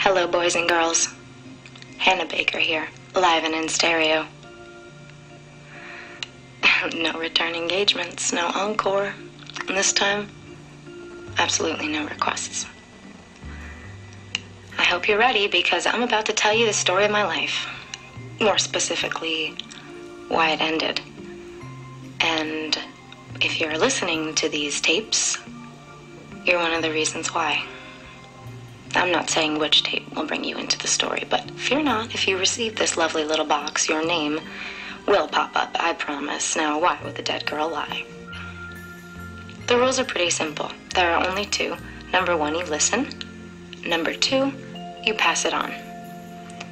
Hello, boys and girls. Hannah Baker here, live and in stereo. No return engagements, no encore. And this time, absolutely no requests. I hope you're ready because I'm about to tell you the story of my life. More specifically, why it ended. And if you're listening to these tapes, you're one of the reasons why. I'm not saying which tape will bring you into the story, but fear not, if you receive this lovely little box, your name will pop up, I promise. Now, why would the dead girl lie? The rules are pretty simple. There are only two. Number one, you listen. Number two, you pass it on.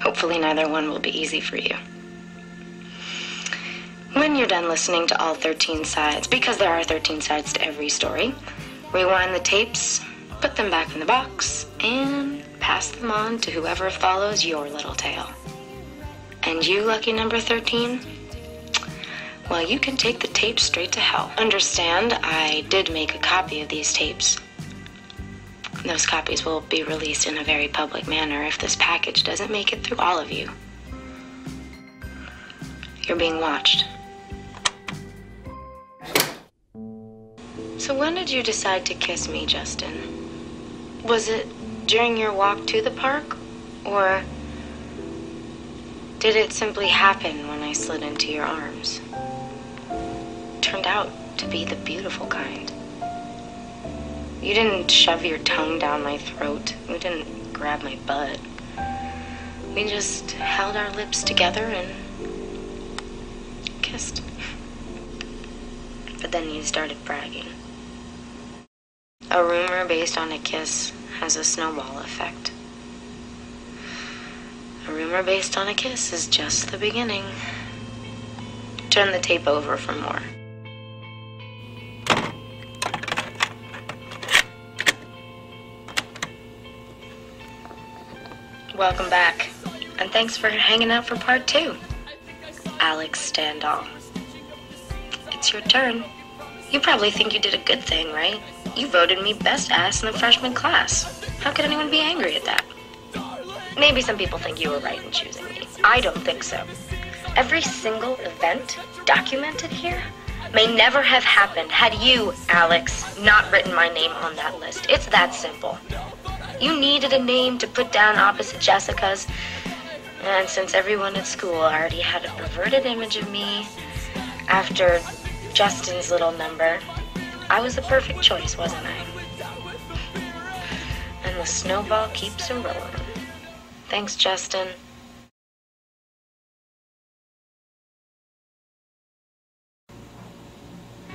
Hopefully neither one will be easy for you. When you're done listening to all 13 sides, because there are 13 sides to every story, rewind the tapes, put them back in the box, and pass them on to whoever follows your little tale. And you, lucky number 13, well, you can take the tapes straight to hell. Understand, I did make a copy of these tapes. Those copies will be released in a very public manner if this package doesn't make it through all of you. You're being watched. So when did you decide to kiss me, Justin? Was it during your walk to the park, or did it simply happen when I slid into your arms? Turned out to be the beautiful kind. You didn't shove your tongue down my throat. You didn't grab my butt. We just held our lips together and kissed. But then you started bragging. A rumor based on a kiss has a snowball effect. A rumor based on a kiss is just the beginning. Turn the tape over for more. Welcome back, and thanks for hanging out for part 2. Alex Standall. It's your turn. You probably think you did a good thing, right? You voted me best ass in the freshman class. How could anyone be angry at that? Maybe some people think you were right in choosing me. I don't think so. Every single event documented here may never have happened had you, Alex, not written my name on that list. It's that simple. You needed a name to put down opposite Jessica's, and since everyone at school already had a perverted image of me after Justin's little number, I was the perfect choice, wasn't I? And the snowball keeps a-rolling. Thanks, Justin.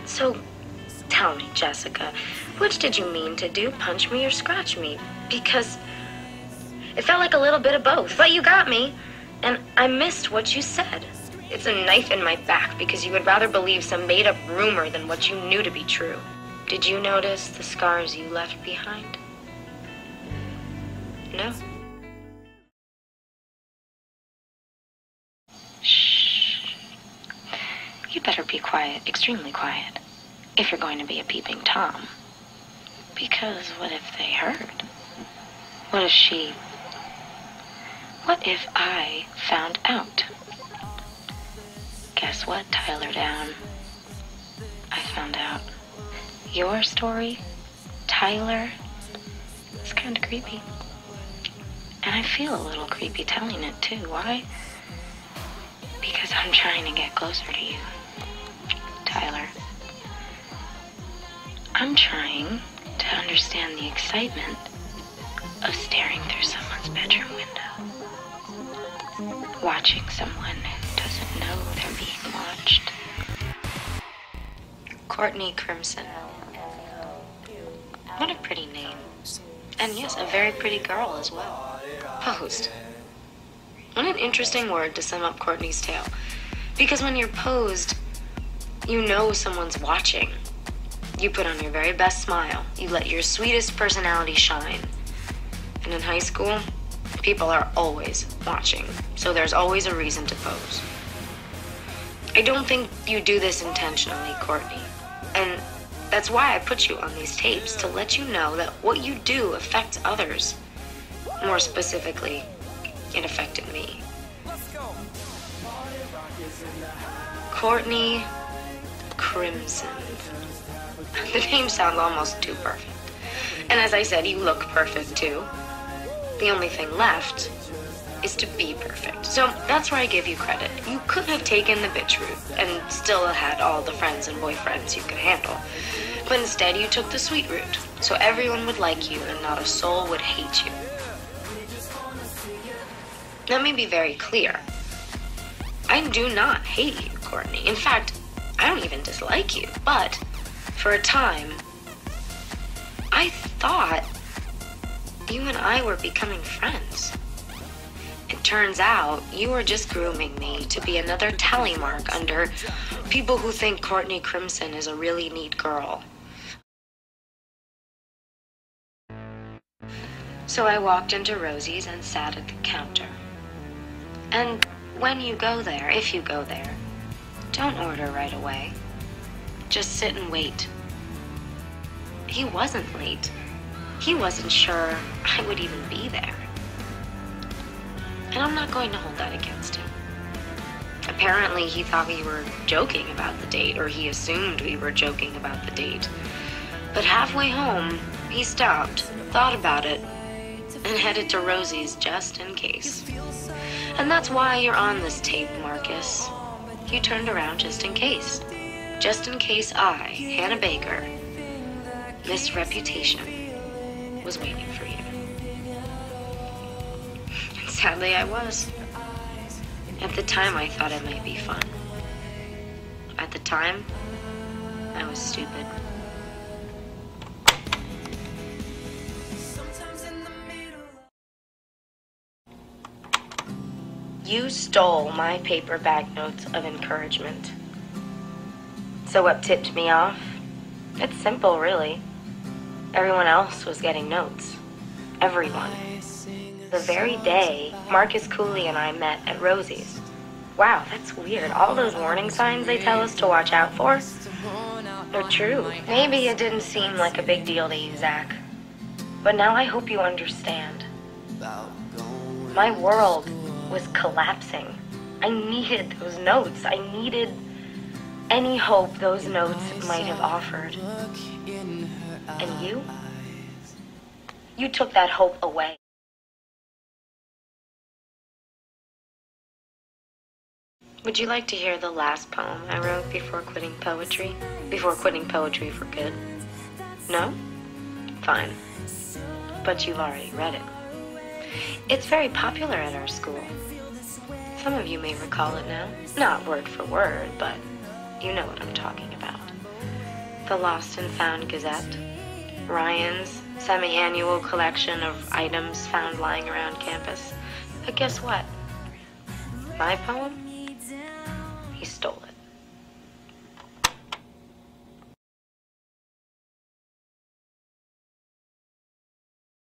So, tell me, Jessica, which did you mean to do, punch me or scratch me? Because it felt like a little bit of both, but you got me, and I missed what you said. It's a knife in my back because you would rather believe some made-up rumor than what you knew to be true. Did you notice the scars you left behind? No? Shh. You better be quiet, extremely quiet, if you're going to be a peeping Tom. Because what if they heard? What if I found out? Guess what, Tyler Down? I found out. Your story, Tyler, is kind of creepy. And I feel a little creepy telling it, too. Why? Because I'm trying to get closer to you, Tyler. I'm trying to understand the excitement of staring through someone's bedroom window. Watching someone who doesn't know they're being watched. Courtney Crimson. What a pretty name. And yes, a very pretty girl as well. Posed. What an interesting word to sum up Courtney's tale. Because when you're posed, you know someone's watching. You put on your very best smile. You let your sweetest personality shine. And in high school, people are always watching. So there's always a reason to pose. I don't think you do this intentionally, Courtney. And that's why I put you on these tapes, to let you know that what you do affects others. More specifically, it affected me. Courtney Crimson. The name sounds almost too perfect. And as I said, you look perfect too. The only thing left is to be perfect. So that's where I give you credit. You could have taken the bitch route and still had all the friends and boyfriends you could handle. But instead you took the sweet route. So everyone would like you and not a soul would hate you. Let me be very clear. I do not hate you, Courtney. In fact, I don't even dislike you. But for a time, I thought you and I were becoming friends. It turns out you were just grooming me to be another tally mark under people who think Courtney Crimson is a really neat girl. So I walked into Rosie's and sat at the counter. And when you go there, if you go there, don't order right away. Just sit and wait. He wasn't late. He wasn't sure I would even be there. And I'm not going to hold that against him. Apparently, he thought we were joking about the date, or he assumed we were joking about the date. But halfway home, he stopped, thought about it, and headed to Rosie's just in case. And that's why you're on this tape, Marcus. You turned around just in case. Just in case I, Hannah Baker, this reputation, was waiting for you. And sadly, I was. At the time, I thought it might be fun. At the time, I was stupid. You stole my paper banknotes of encouragement. So what tipped me off? It's simple, really. Everyone else was getting notes. Everyone. The very day Marcus Cooley and I met at Rosie's. Wow, that's weird. All those warning signs they tell us to watch out for, they're true. Maybe it didn't seem like a big deal to you, Zach. But now I hope you understand. My world was collapsing. I needed those notes. I needed any hope those notes might have offered. And you took that hope away. Would you like to hear the last poem I wrote before quitting poetry? Before quitting poetry for good? No? Fine. But you've already read it. It's very popular at our school. Some of you may recall it now. Not word for word, but you know what I'm talking about. The Lost and Found Gazette. Ryan's semi-annual collection of items found lying around campus. But guess what? My poem? He stole it.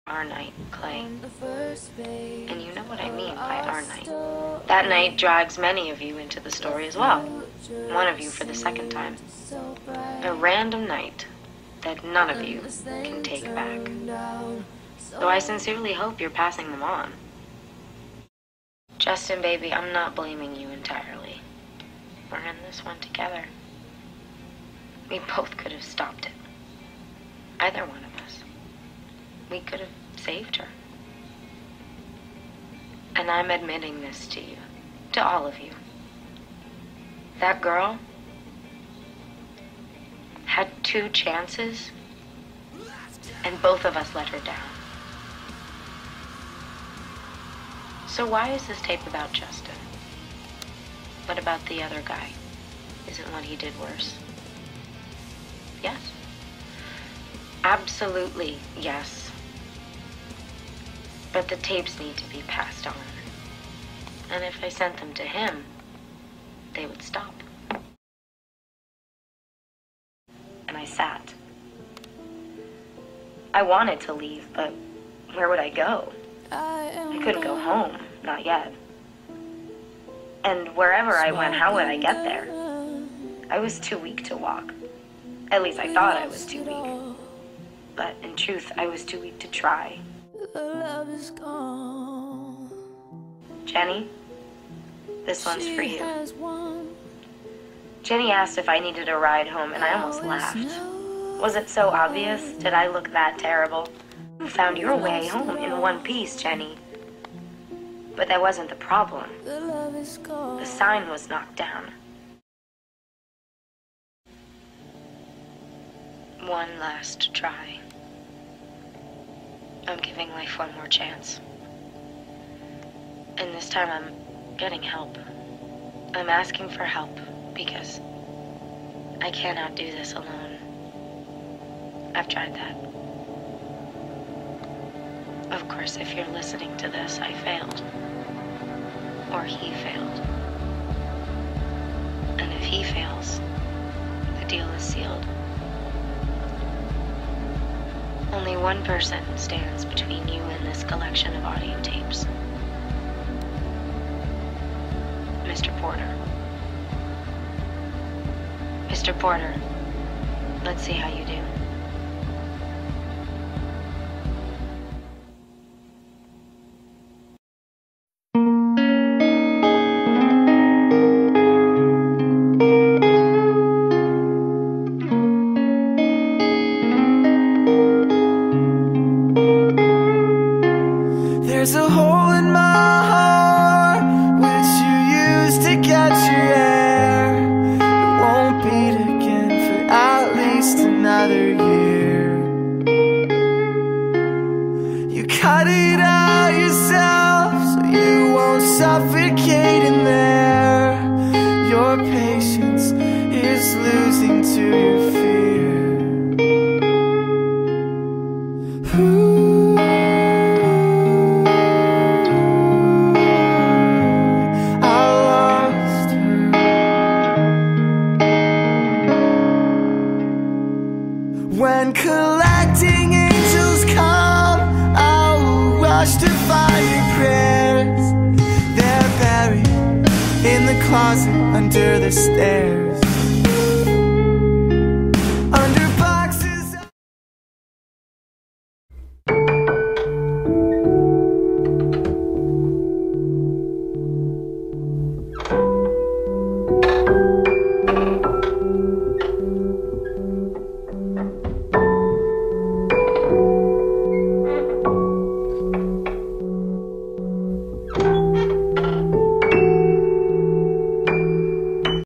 Our night, Clay. And you know what I mean by our night. That night drags many of you into the story as well. One of you for the second time. A random night that none of you can take back. Though I sincerely hope you're passing them on. Justin, baby, I'm not blaming you entirely. We're in this one together. We both could have stopped it. Either one of us. We could have saved her. And I'm admitting this to you. To all of you. That girl had 2 chances, and both of us let her down. So why is this tape about Justin? What about the other guy? Isn't what he did worse? Yes. Absolutely, yes. But the tapes need to be passed on. And if I sent them to him, they would stop. And I sat. I wanted to leave, but where would I go? I couldn't go home, not yet. And wherever I went, how would I get there? I was too weak to walk. At least I thought I was too weak. But in truth, I was too weak to try. Jenny, this one's for you. Jenny asked if I needed a ride home, and I almost laughed. Was it so obvious? Did I look that terrible? You found your way home in one piece, Jenny. But that wasn't the problem. The sign was knocked down. One last try. I'm giving life one more chance. And this time I'm getting help. I'm asking for help because I cannot do this alone. I've tried that. Of course, if you're listening to this, I failed. Or he failed. And if he fails, the deal is sealed. Only one person stands between you and this collection of audio tapes. Mr. Porter. Mr. Porter, let's see how you do. There's a hole in my heart which you used to catch your air. It won't beat again for at least another year. You cut it out yourself so you won't suffocate in there. Your patience is losing to your fear. When collecting angels come, I will rush to find your prayers. They're buried in the closet under the stairs.